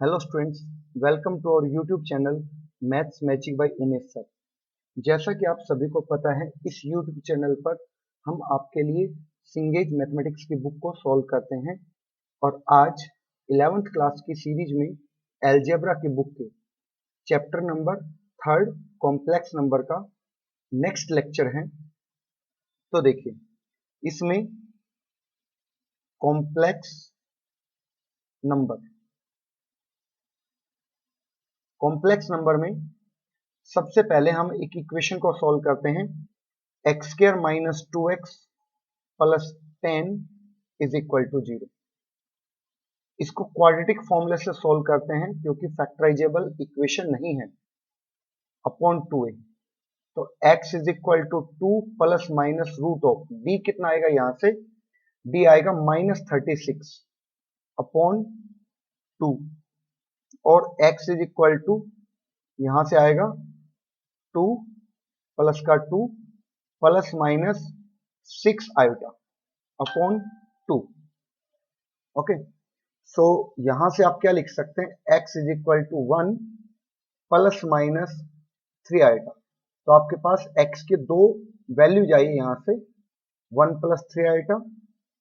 Hello students, welcome to our YouTube channel maths magic by Umesh sir. जैसा कि आप सभी को पता है, इस यूट्यूब चैनल पर हम आपके लिए सिंगेज मैथमेटिक्स की बुक को सॉल्व करते हैं और आज 11th क्लास की सीरीज में एलजेब्रा की बुक के चैप्टर नंबर 3 कॉम्प्लेक्स नंबर का नेक्स्ट लेक्चर है। तो देखिए, इसमें कॉम्प्लेक्स नंबर में सबसे पहले हम एक इक्वेशन को सॉल्व करते हैं। X square minus 2x plus 10 is equal to 0। इसको क्वाड्रेटिक फॉर्मूले से सॉल्व करते हैं क्योंकि फैक्टराइजेबल इक्वेशन नहीं है। अपॉन 2a, तो x is equal to 2 plus minus root of b कितना आएगा, यहां से b आएगा -36 अपॉन 2 और x इज इक्वल टू यहां से आएगा 2 प्लस का 2 plus minus 6 iota upon 2। Okay, so यहां से आप क्या लिख सकते हैं, x is equal to 1 plus minus 3 आएगा। तो आपके पास x के दो वैल्यूज आई यहां से, 1 प्लस 3 आएगा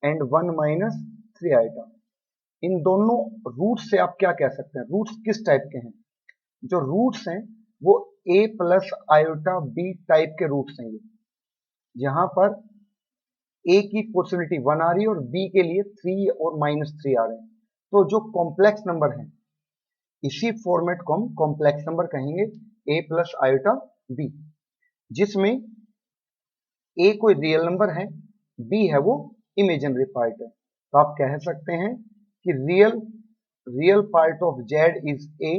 एंड 1 माइनस 3 आएगा। इन दोनों रूट्स से आप क्या कह सकते हैं, रूट्स किस टाइप के हैं? जो रूट्स हैं वो a plus iota b type के रूट्स हैं। यहां पर a की पॉसिबिलिटी 1 आ रही है और b के लिए 3 और -3 आ रहे हैं। तो जो कॉम्प्लेक्स नंबर है, इसी फॉर्मेट को हम कॉम्प्लेक्स नंबर कहेंगे, a प्लस आयोटा b, जिसमें a कोई रियल नंबर है, b है वो इमेजिनरी पार्ट है। तो आप कह सकते हैं कि real part of z is a,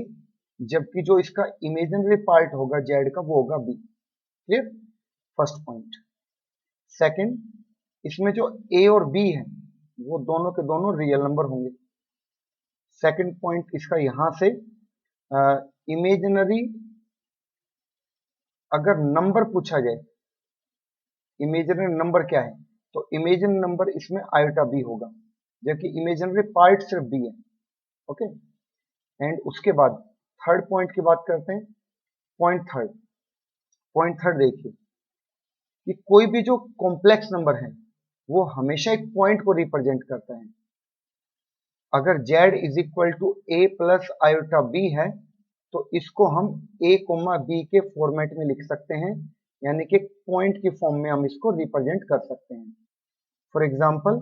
जबकि जो इसका इमेजिनरी पार्ट होगा z का वो होगा b। Clear? First point. Second, इसमें जो a और b है वो दोनों के दोनों रियल नंबर होंगे। सेकंड पॉइंट इसका यहां से इमेजिनरी अगर नंबर पूछा जाए, इमेजिनरी नंबर क्या है, तो इमेजिनरी नंबर इसमें आयोटा b होगा, जबकि इमेजिनरी पार्ट सिर्फ b है। ओके, एंड उसके बाद थर्ड पॉइंट की बात करते हैं। पॉइंट थर्ड देखिए कि कोई भी जो कॉम्प्लेक्स नंबर है वो हमेशा एक पॉइंट को रिप्रेजेंट करता है। अगर z is equal to a plus iota b है तो इसको हम a कोमा b के फॉर्मेट में लिख सकते हैं, यानी कि पॉइंट की फॉर्म में हम इसको रिप्रेजेंट कर सकते हैं। फॉर एग्जाम्पल,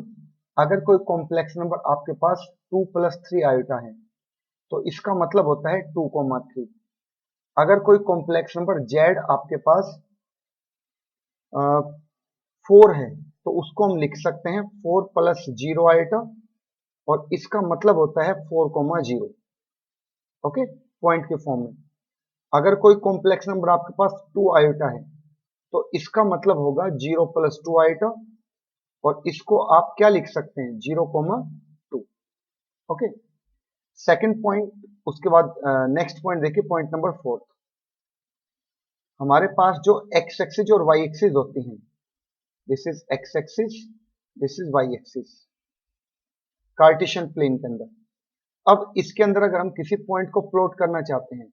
अगर कोई कॉम्प्लेक्स नंबर आपके पास 2 प्लस 3 आयोटा है तो इसका मतलब होता है 2,3। अगर कोई कॉम्प्लेक्स नंबर z आपके पास 4 है तो उसको हम लिख सकते हैं 4 प्लस 0 आयोटा और इसका मतलब होता है 4,0। ओके, पॉइंट के फॉर्म में। अगर कोई कॉम्प्लेक्स नंबर आपके पास 2 आयोटा है तो इसका मतलब होगा 0 प्लस 2 आयोटा और इसको आप क्या लिख सकते हैं, 0,2। Okay, second point. उसके बाद नेक्स्ट पॉइंट देखिए, पॉइंट नंबर 4। हमारे पास जो एक्स एक्सिस और वाई एक्सिस होती हैं, this is X axis, this is Y axis, Cartesian plane के अंदर। अब इसके अंदर अगर हम किसी पॉइंट को प्लॉट करना चाहते हैं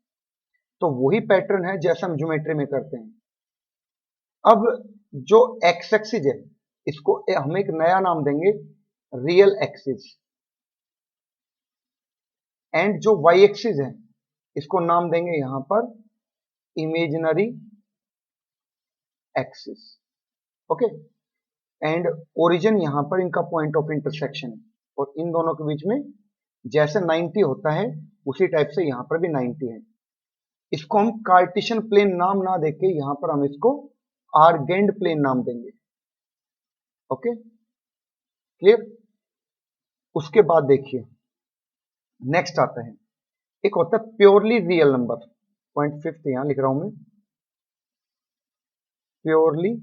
तो वही पैटर्न है जैसा हम ज्योमेट्री में करते हैं। अब जो एक्स एक्सिस है इसको हम एक नया नाम देंगे, रियल एक्सिस, एंड जो वाई एक्सिस है इसको नाम देंगे यहां पर imaginary axis. Okay, and origin यहां पर इनका पॉइंट ऑफ इंटरसेक्शन है और इन दोनों के बीच में जैसे 90 होता है उसी टाइप से यहां पर भी 90 है। इसको हम कार्टेशियन प्लेन नाम ना देके यहां पर हम इसको आर्गेंड प्लेन नाम देंगे। Okay, clear? उसके बाद देखिए नेक्स्ट आता है, एक होता है प्योरली रियल नंबर। पॉइंट 5 यहां लिख रहा हूं मैं, प्योरली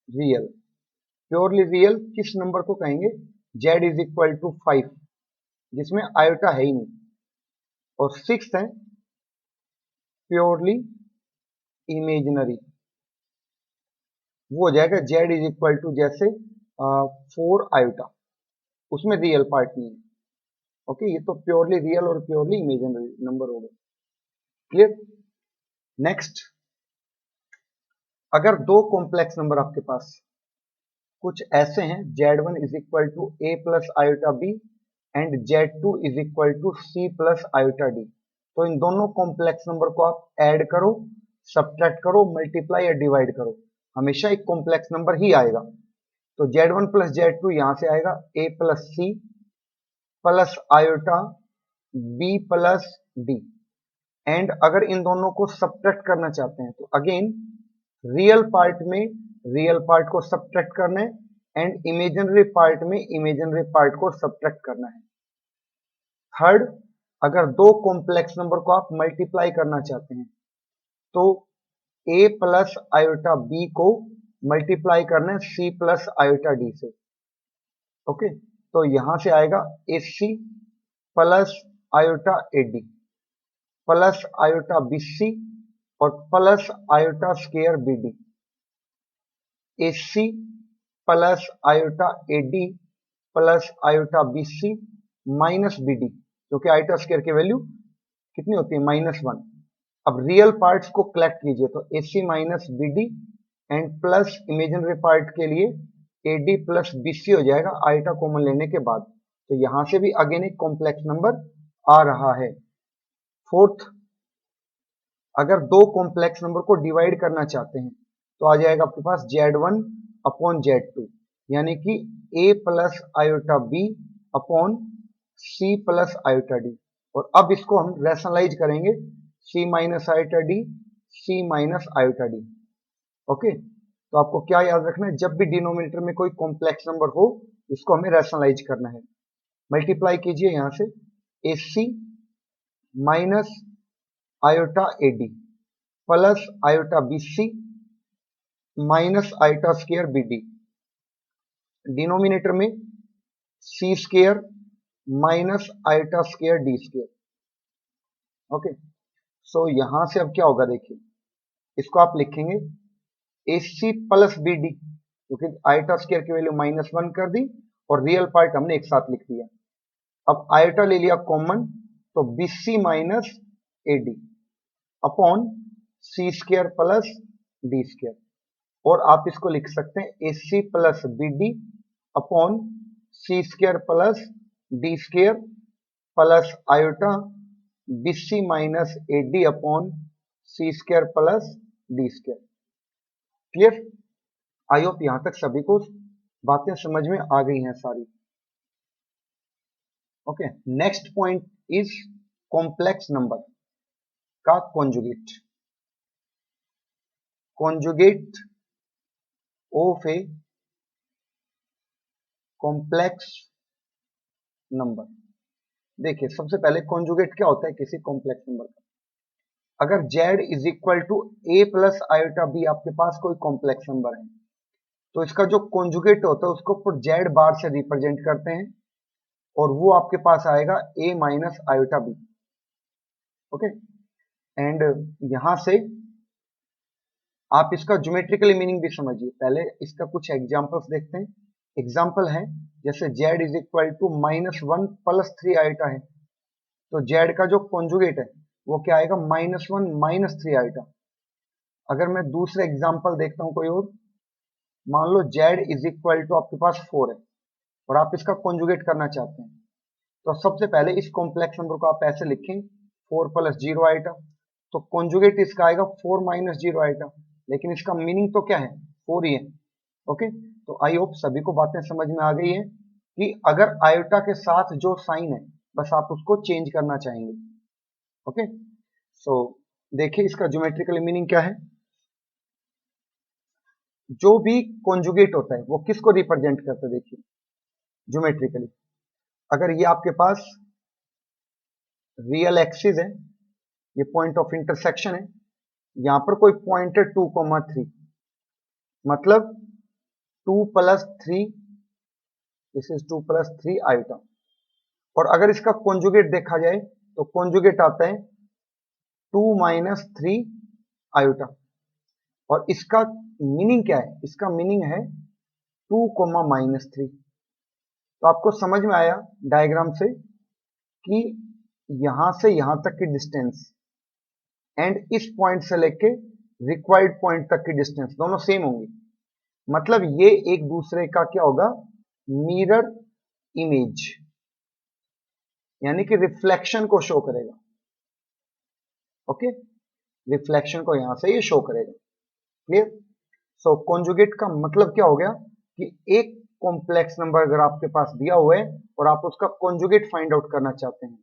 रियल। प्योरली रियल किस नंबर को कहेंगे, z इज इक्वल टू 5 जिसमें आयोटा है ही नहीं, और 6 है प्योरली इमेजिनरी, वो हो जाएगा z इज इक्वल टू जैसे 4 आयोटा, उसमें रियल पार्ट नहीं है। ओके, ये तो प्योरली रियल और प्योरली इमेजिनरी नंबर हो गए। क्लियर। नेक्स्ट, अगर दो कॉम्प्लेक्स नंबर आपके पास कुछ ऐसे हैं, Z1 is equal to A plus iota B and Z2 is equal to C plus iota D, तो इन दोनों कॉम्प्लेक्स नंबर को आप ऐड करो, सब्ट्रैक्ट करो, मल्टीप्लाई या डिवाइड करो, हमेशा एक कॉम्प्लेक्स नंबर ही आएगा। तो Z1 प्लस Z2 यहां से आएगा a plus C plus iota b plus D. And अगर इन दोनों को सब्ट्रैक्ट करना चाहते हैं तो अगेन रियल पार्ट में रियल पार्ट को सब्ट्रैक्ट करना है एंड इमेजिनरी पार्ट में इमेजिनरी पार्ट को सब्ट्रैक्ट करना है। थर्ड, अगर दो कॉम्प्लेक्स नंबर को आप मल्टीप्लाई करना चाहते हैं तो a प्लस आयोटा b को मल्टीप्लाई करना है c प्लस आयोटा डी से। ओके, तो यहां से आएगा ac plus iota ad plus iota bc और plus iota square bd। ac plus iota ad plus iota bc minus bd, क्योंकि आयोटा स्क्वायर की वैल्यू कितनी होती है, -1। अब रियल पार्ट्स को कलेक्ट कीजिए तो ac minus bd and plus imaginary part के लिए ad प्लस bc हो जाएगा आयोटा कॉमन लेने के बाद। तो यहां से भी अगेन एक कॉम्प्लेक्स नंबर आ रहा है। फोर्थ, अगर दो कॉम्प्लेक्स नंबर को डिवाइड करना चाहते हैं तो आ जाएगा आपके पास Z1 अपॉन Z2, यानी कि a plus iota b upon c plus iota d। और अब इसको हम रैशनलाइज करेंगे, c minus iota d, c minus iota d। Okay, तो आपको क्या याद रखना है, जब भी डिनोमिनेटर में कोई कॉम्प्लेक्स नंबर हो इसको हमें रैशनलाइज करना है। मल्टीप्लाई कीजिए यहां से ac minus iota ad plus iota bc minus iota square bd। Denominator में c square minus iota square d square. Okay, so यहां से अब क्या होगा, देखिए इसको आप लिखेंगे ac प्लस bd, क्योंकि आयोटा स्क्वायर की वैल्यू -1 कर दी और रियल पार्ट हमने एक साथ लिख दिया। अब आयोटा ले लिया कॉमन, तो bc minus ad upon C square plus D square. और आप इसको लिख सकते हैं ac plus bd upon C square plus D square plus iota bc minus ad upon C square plus D square. Clear. I hope यहां तक सभी को बातें समझ में आ गई हैं सारी। Okay, next point is complex number का conjugate. Conjugate of a complex number. देखिए सबसे पहले कॉन्जुगेट क्या होता है किसी कॉम्प्लेक्स नंबर का। अगर z is equal to a plus iota b आपके पास कोई कॉम्प्लेक्स नंबर है तो इसका जो कॉन्जुगेट होता है उसको z बार से रिप्रेजेंट करते हैं और वो आपके पास आएगा a minus iota b। Okay, and यहां से आप इसका ज्योमेट्रिकली मीनिंग भी समझिए। पहले इसका कुछ एग्जांपल्स देखते हैं। एग्जांपल है जैसे z is equal to -1 plus 3 iota है, तो z का जो कॉन्जुगेट है वो क्या आएगा, -1 माइनस 3 आयोटा। अगर मैं दूसरे एग्जांपल देखता हूं कोई और, मान लो z इज इक्वल टू आपके पास 4 है और आप इसका कॉन्जुगेट करना चाहते हैं, तो सबसे पहले इस कॉम्प्लेक्स नंबर को आप ऐसे लिखें 4 प्लस 0 आयोटा, तो कॉन्जुगेट इसका आएगा 4 माइनस 0 आयोटा, लेकिन इसका मीनिंग तो क्या है, 4 ही है। ओके, तो आई होप सभी को बातें समझ में आ गई है कि अगर आयोटा के साथ जो साइन है बस आप उसको चेंज करना चाहेंगे। ओके, सो देखिए इसका ज्योमेट्रिकल मीनिंग क्या है। जो भी कॉन्जुगेट होता है वो किसको रिप्रेजेंट करता है, देखिए ज्योमेट्रिकली। अगर ये आपके पास रियल एक्सिस है, ये पॉइंट ऑफ इंटरसेक्शन है, यहां पर कोई पॉइंट है 2,3, मतलब 2 plus 3, this is 2 plus 3 iota. और अगर इसका कॉन्जुगेट देखा जाए तो कॉन्जुगेट आता है 2 माइनस 3 आयोटा। और इसका मीनिंग क्या है, इसका मीनिंग है 2 माइनस 3। तो आपको समझ में आया डायग्राम से कि यहां से यहां तक की डिस्टेंस एंड इस पॉइंट से लेके रिक्वायर्ड पॉइंट तक की डिस्टेंस दोनों सेम होंगी। मतलब ये एक दूसरे का क्या होगा, मिरर इमेज, यानी कि रिफ्लेक्शन को शो करेगा। ओके, रिफ्लेक्शन को यहां से ये शो करेगा। क्लियर? सो कॉन्जुगेट का मतलब क्या हो गया कि एक कॉम्प्लेक्स नंबर अगर आपके पास दिया हुआ है और आप उसका कॉन्जुगेट फाइंड आउट करना चाहते हैं,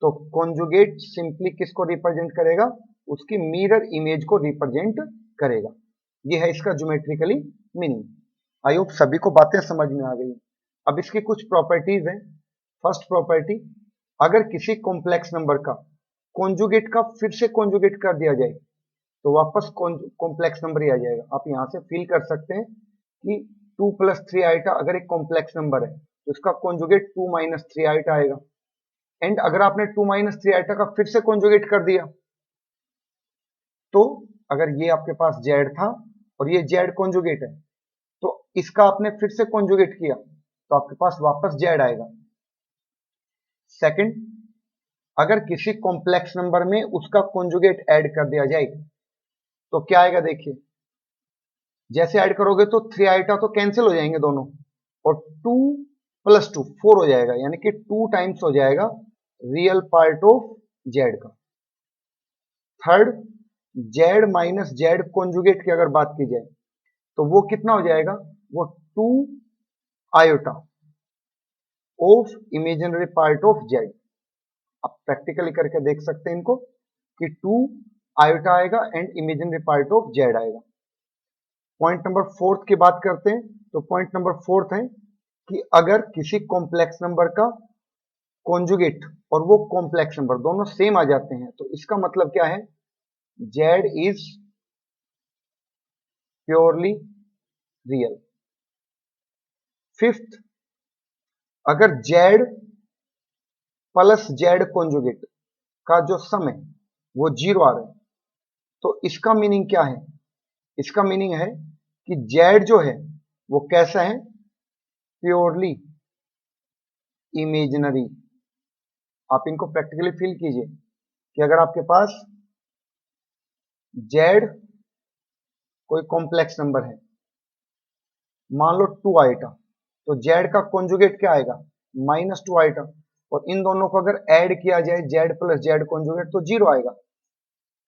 तो कॉन्जुगेट सिंपली किसको रिप्रेजेंट करेगा, उसकी मिरर इमेज को रिप्रेजेंट करेगा। ये है इसका ज्योमेट्रिकली मीनिंग। आई होप सभी को बातें समझ में आ गई। अब इसकी कुछ प्रॉपर्टीज हैं। फर्स्ट प्रॉपर्टी, अगर किसी कॉम्प्लेक्स नंबर का कॉन्जुगेट का फिर से कॉन्जुगेट कर दिया जाए तो वापस कॉम्प्लेक्स नंबर ही आ जाएगा। आप यहां से फील कर सकते हैं कि 2 + 3 आइटा अगर एक कॉम्प्लेक्स नंबर है तो इसका कॉन्जुगेट 2 - 3 आइटा आएगा। एंड अगर आपने 2 - 3 आइटा का फिर से कॉन्जुगेट कर दिया तो अगर ये आपके पास जेड था और ये जेड कॉन्जुगेट है तो इसका आपने फिर से कॉन्जुगेट किया तो आपके पास वापस जेड आएगा। सेकंड, अगर किसी कॉम्प्लेक्स नंबर में उसका कॉन्जुगेट ऐड कर दिया जाए तो क्या आएगा, देखिए जैसे ऐड करोगे तो 3 आइटा तो कैंसिल हो जाएंगे दोनों और 2 + 2 4 हो जाएगा, यानी कि 2 टाइम्स हो जाएगा रियल पार्ट ऑफ जेड का। Third, Z minus Z conjugate की अगर बात की जाए तो वो कितना हो जाएगा, वो 2 iota of imaginary part of Z. आप प्रैक्टिकली करके देख सकते हैं इनको कि 2 आयोटा आएगा and imaginary part of Z आएगा। पॉइंट नंबर 4 की बात करते हैं तो पॉइंट नंबर 4 है कि अगर किसी कॉम्प्लेक्स नंबर का कॉन्जुगेट और वो कॉम्प्लेक्स नंबर दोनों सेम आ जाते हैं तो इसका मतलब क्या है, Z is purely real. Fifth, अगर जेड प्लस जेड कॉन्जुगेट का जो सम है वो 0 आ रहा है तो इसका मीनिंग क्या है, इसका मीनिंग है कि जेड जो है वो कैसा है, प्योरली इमेजिनरी। आप इनको प्रैक्टिकली फील कीजिए कि अगर आपके पास जेड कोई कॉम्प्लेक्स नंबर है, मान लो 2 आइटा, तो जेड का कॉन्जुगेट क्या आएगा, -2 आइटा, और इन दोनों को अगर ऐड किया जाए जेड प्लस जेड कॉन्जुगेट तो 0 आएगा।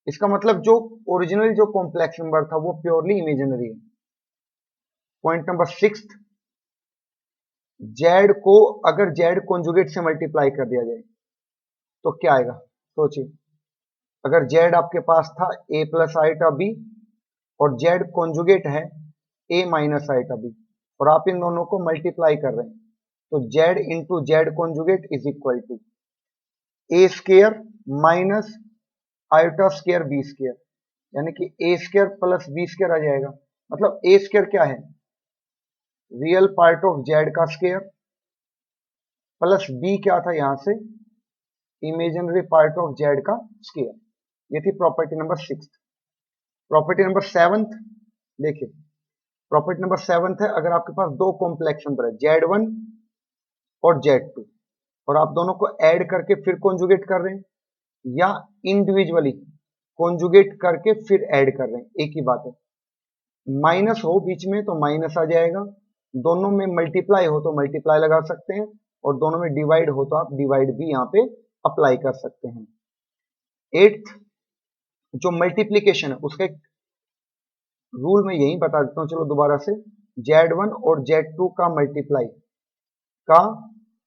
इसका मतलब जो ओरिजिनल जो कॉम्प्लेक्स नंबर था वो प्योरली इमेजिनरी है। पॉइंट नंबर 6, जेड को अगर जेड कॉन्जुगेट से मल्टीप्लाई कर दिया जाए तो क्या आएगा, सोचिए। अगर जेड आपके पास था a + आइटा b और जेड कॉन्जुगेट है a - आइटा b और आप इन दोनों को मल्टीप्लाई कर रहे हैं तो Z into Z conjugate is equal to a² minus iota square b square, यानी कि a² + b² आ जाएगा। मतलब a² क्या है, रियल पार्ट ऑफ जेड का स्क्वायर, प्लस b क्या था यहां से, इमेजिनरी पार्ट ऑफ जेड का स्क्वायर। ये थी प्रॉपर्टी नंबर 6। प्रॉपर्टी नंबर 7, देखिए प्रॉपर्टी नंबर 7 है, अगर आपके पास दो कॉम्प्लेक्स नंबर है Z1 और Z2 और आप दोनों को ऐड करके फिर कॉन्जुगेट कर रहे हैं या इंडिविजुअली कॉन्जुगेट करके फिर ऐड कर रहे हैं, एक ही बात है। माइनस हो बीच में तो माइनस आ जाएगा, दोनों में मल्टीप्लाई हो तो मल्टीप्लाई लगा सकते हैं और दोनों में डिवाइड हो तो आप डिवाइड भी यहाँ पे अप्लाई कर सकते हैं। 8th, जो मल्टीप्लीकेशन है उसका एक रूल मैं यही बता देता हूँ, चलो दोबारा से। Z1 और Z2 का मल्टीप्लाई का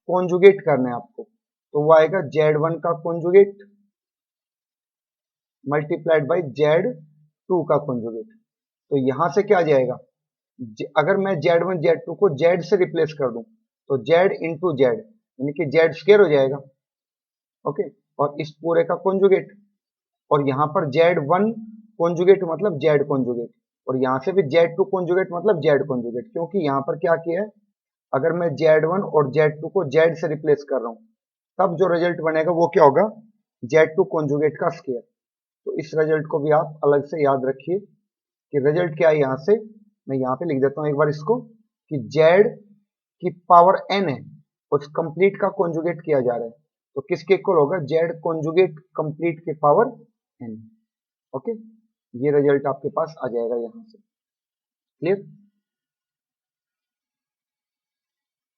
कॉन्जुगेट करना है आपको तो वो आएगा Z1 का कॉन्जुगेट मल्टीप्लाइड बाय Z2 का कॉन्जुगेट। तो यहां से क्या आ जाएगा, अगर मैं Z1 Z2 को Z से रिप्लेस कर दूं तो Z इंटू जेड, यानी कि Z² हो जाएगा। ओके, और इस पूरे का कॉन्जुगेट, और यहाँ पर Z1 कॉन्जुगेट मतलब Z कॉन्जुगेट, और यहाँ से भी Z2 कॉन्जुगेट मतलब Z कॉन्जुगेट, क्योंकि यहाँ पर क्या किया है, अगर मैं Z1 और Z2 को Z से रिप्लेस कर रहा हूँ तब जो रिजल्ट बनेगा वो क्या होगा, Z2 कॉन्जुगेट का स्क्वायर। तो इस रिजल्ट को भी आप अलग से याद रखिए कि रिजल्ट क्या है। यहाँ से मैं यहाँ पे लिख देता हूँ एक बार इसको कि Z की पावर n है उस कंप्लीट का कॉन्जुगेट किया जा रहा है, तो किसके इक्वल होगा, जेड कॉन्जुगेट कंप्लीट के पावर n। ओके, ये रिजल्ट आपके पास आ जाएगा यहां से। Clear?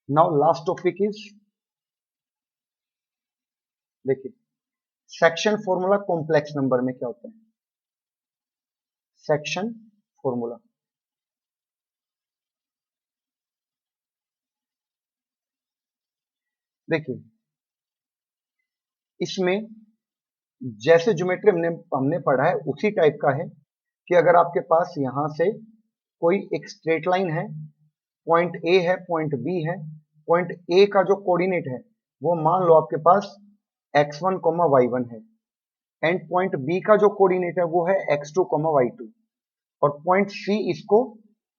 Now last topic is, देखिए सेक्शन फॉर्मूला कॉम्प्लेक्स नंबर में क्या होता है। सेक्शन फॉर्मूला, देखिए इसमें जैसे ज्योमेट्री हमने पढ़ा है उसी टाइप का है कि अगर आपके पास यहां से कोई एक स्ट्रेट लाइन है, पॉइंट ए है, पॉइंट बी है, पॉइंट ए का जो कोऑर्डिनेट है वो मान लो आपके पास x1, y1 है, एंड पॉइंट बी का जो कोऑर्डिनेट है वो है x2, y2, और पॉइंट सी इसको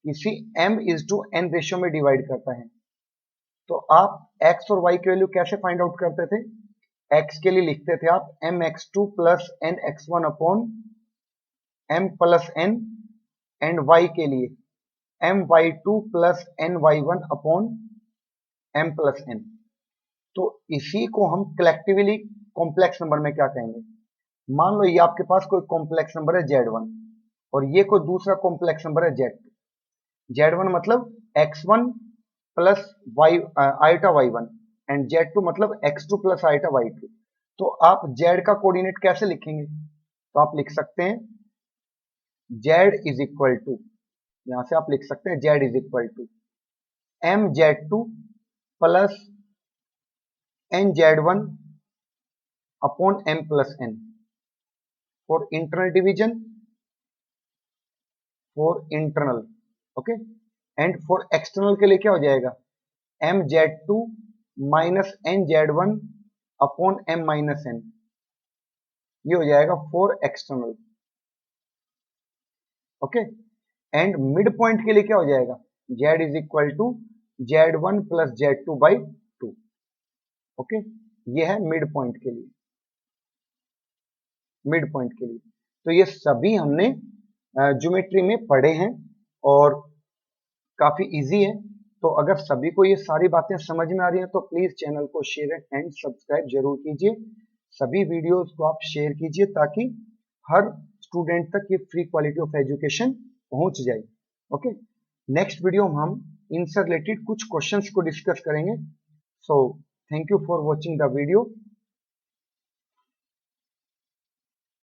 किसी m/n रेशियो में डिवाइड करता है। तो आप x और y की वैल्यू कैसे फाइंड आउट करते थे, x के लिए लिखते थे आप mx2 plus nx1 upon m+n, and y के लिए my2 plus ny1 upon m+n। तो इसी को हम कलेक्टिवली कॉम्प्लेक्स नंबर में क्या कहेंगे, मान लो ये आपके पास कोई कॉम्प्लेक्स नंबर है z1 और ये कोई दूसरा कॉम्प्लेक्स नंबर है z2। z1 मतलब x1 plus iota y1 and z2 मतलब x2 प्लस आइटा y2। तो आप z का कोऑर्डिनेट कैसे लिखेंगे, तो आप लिख सकते हैं z इज इक्वल टू, यहां से आप लिख सकते हैं z is equal to mz2 plus nz1 upon m+n for internal division, for internal, okay, and for external के लिए क्या हो जाएगा mz2 minus nz1 upon m-n, ये हो जाएगा for external. Okay, and mid point के लिए क्या हो जाएगा z is equal to z1 plus z2/2। Okay, ये है मिड पॉइंट के लिए, मिड पॉइंट के लिए। तो ये सभी हमने ज्योमेट्री में पढ़े हैं और काफी इजी है। तो अगर सभी को ये सारी बातें समझ में आ रही हैं तो प्लीज चैनल को शेयर एंड सब्सक्राइब जरूर कीजिए। सभी वीडियोस को आप शेयर कीजिए ताकि हर स्टूडेंट तक ये फ्री क्वालिटी ऑफ एजुकेशन पहुंच जाए। ओके, नेक्स्ट वीडियो में हम इनसे रिलेटेड कुछ क्वेश्चंस को डिस्कस करेंगे। So thank you for watching the video.